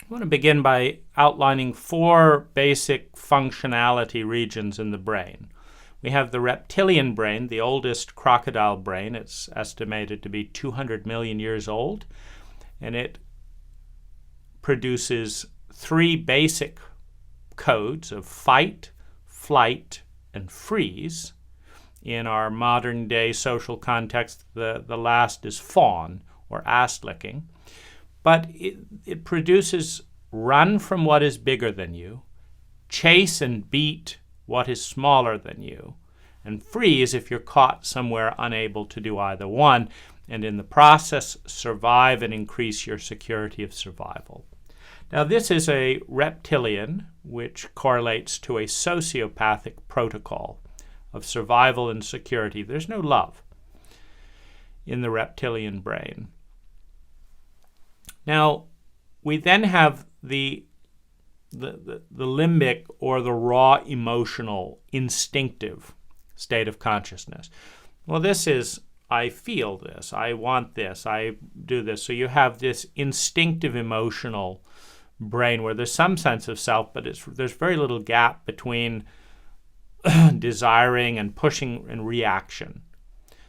I want to begin by outlining 4 basic functionality regions in the brain. We have the reptilian brain, the oldest crocodile brain. It's estimated to be 200 million years old, and it produces 3 basic codes of fight, flight, and freeze. In our modern day social context, the last is fawn or ass licking. But it produces run from what is bigger than you, chase and beat what is smaller than you, and freeze if you're caught somewhere unable to do either one, and in the process survive and increase your security of survival. Now this is a reptilian, which correlates to a sociopathic protocol of survival and security. There's no love in the reptilian brain. Now, we then have the limbic or the raw emotional, instinctive state of consciousness. Well, this is, I feel this, I want this, I do this. So you have this instinctive emotional brain where there's some sense of self, but there's very little gap between desiring and pushing and reaction.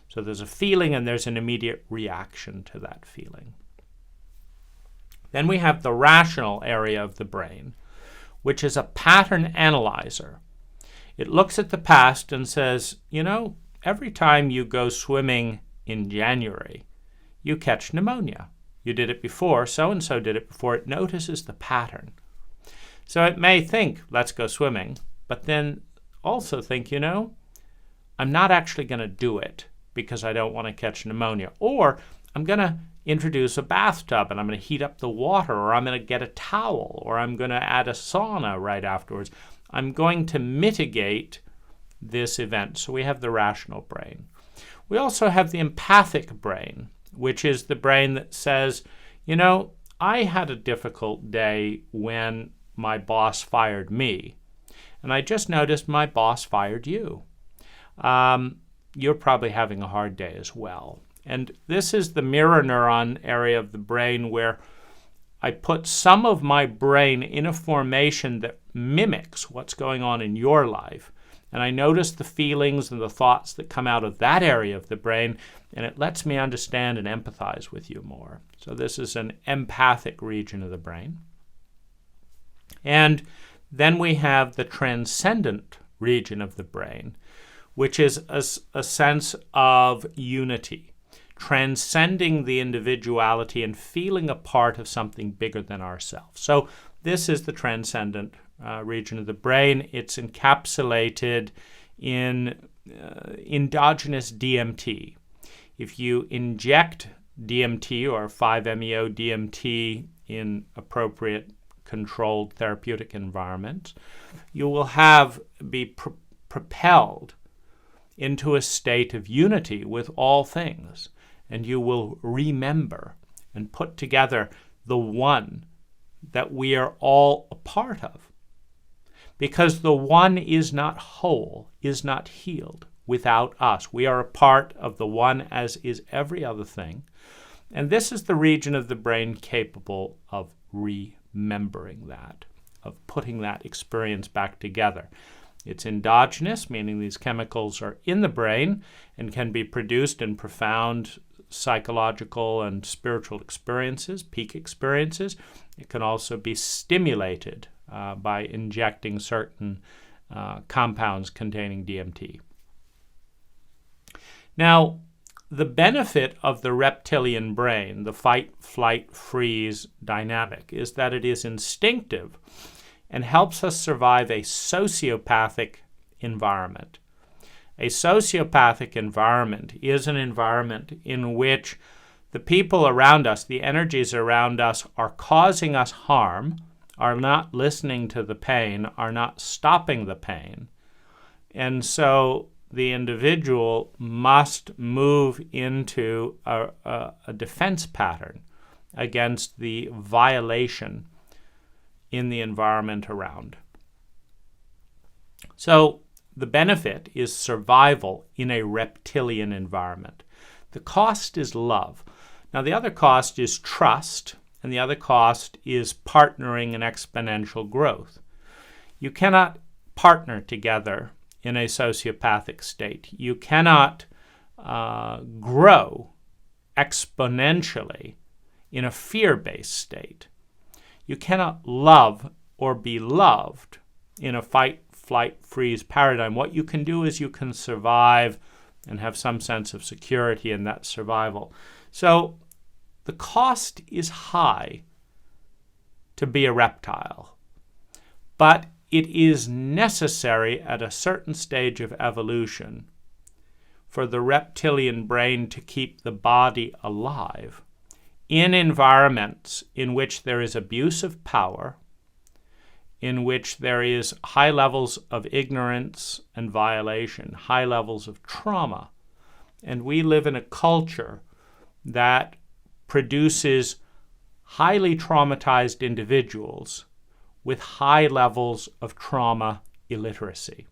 So there's a feeling and there's an immediate reaction to that feeling. Then we have the rational area of the brain, which is a pattern analyzer. It looks at the past and says, you know, every time you go swimming in January, you catch pneumonia. You did it before, so-and-so did it before. It notices the pattern. So it may think, let's go swimming, but then also think, you know, I'm not actually going to do it because I don't want to catch pneumonia. Or I'm going to introduce a bathtub and I'm going to heat up the water, or I'm going to get a towel, or I'm going to add a sauna right afterwards. I'm going to mitigate this event. So we have the rational brain. We also have the empathic brain, which is the brain that says, you know, I had a difficult day when my boss fired me, and I just noticed my boss fired you. You're probably having a hard day as well. And this is the mirror neuron area of the brain where I put some of my brain in a formation that mimics what's going on in your life. And I notice the feelings and the thoughts that come out of that area of the brain, and it lets me understand and empathize with you more. So this is an empathic region of the brain. And then we have the transcendent region of the brain, which is a sense of unity, transcending the individuality and feeling a part of something bigger than ourselves. So this is the transcendent region of the brain. It's encapsulated in endogenous DMT. If you inject DMT or 5-MeO DMT in appropriate controlled therapeutic environments, you will be propelled into a state of unity with all things, and you will remember and put together the one that we are all a part of. Because the one is not whole, is not healed without us. We are a part of the one, as is every other thing. And this is the region of the brain capable of remembering that, of putting that experience back together. It's endogenous, meaning these chemicals are in the brain and can be produced in profound psychological and spiritual experiences, peak experiences. It can also be stimulated by injecting certain compounds containing DMT. Now, the benefit of the reptilian brain, the fight, flight, freeze dynamic, is that it is instinctive and helps us survive a sociopathic environment. A sociopathic environment is an environment in which the people around us, the energies around us, are causing us harm, are not listening to the pain, are not stopping the pain. And so the individual must move into a defense pattern against the violation in the environment around. So the benefit is survival in a reptilian environment. The cost is love. Now the other cost is trust and the other cost is partnering in exponential growth. You cannot partner together in a sociopathic state. You cannot grow exponentially in a fear-based state. You cannot love or be loved in a fight, flight, freeze paradigm. What you can do is you can survive and have some sense of security in that survival. So the cost is high to be a reptile, but it is necessary at a certain stage of evolution for the reptilian brain to keep the body alive in environments in which there is abuse of power, in which there is high levels of ignorance and violation, high levels of trauma. And we live in a culture that produces highly traumatized individuals with high levels of trauma illiteracy.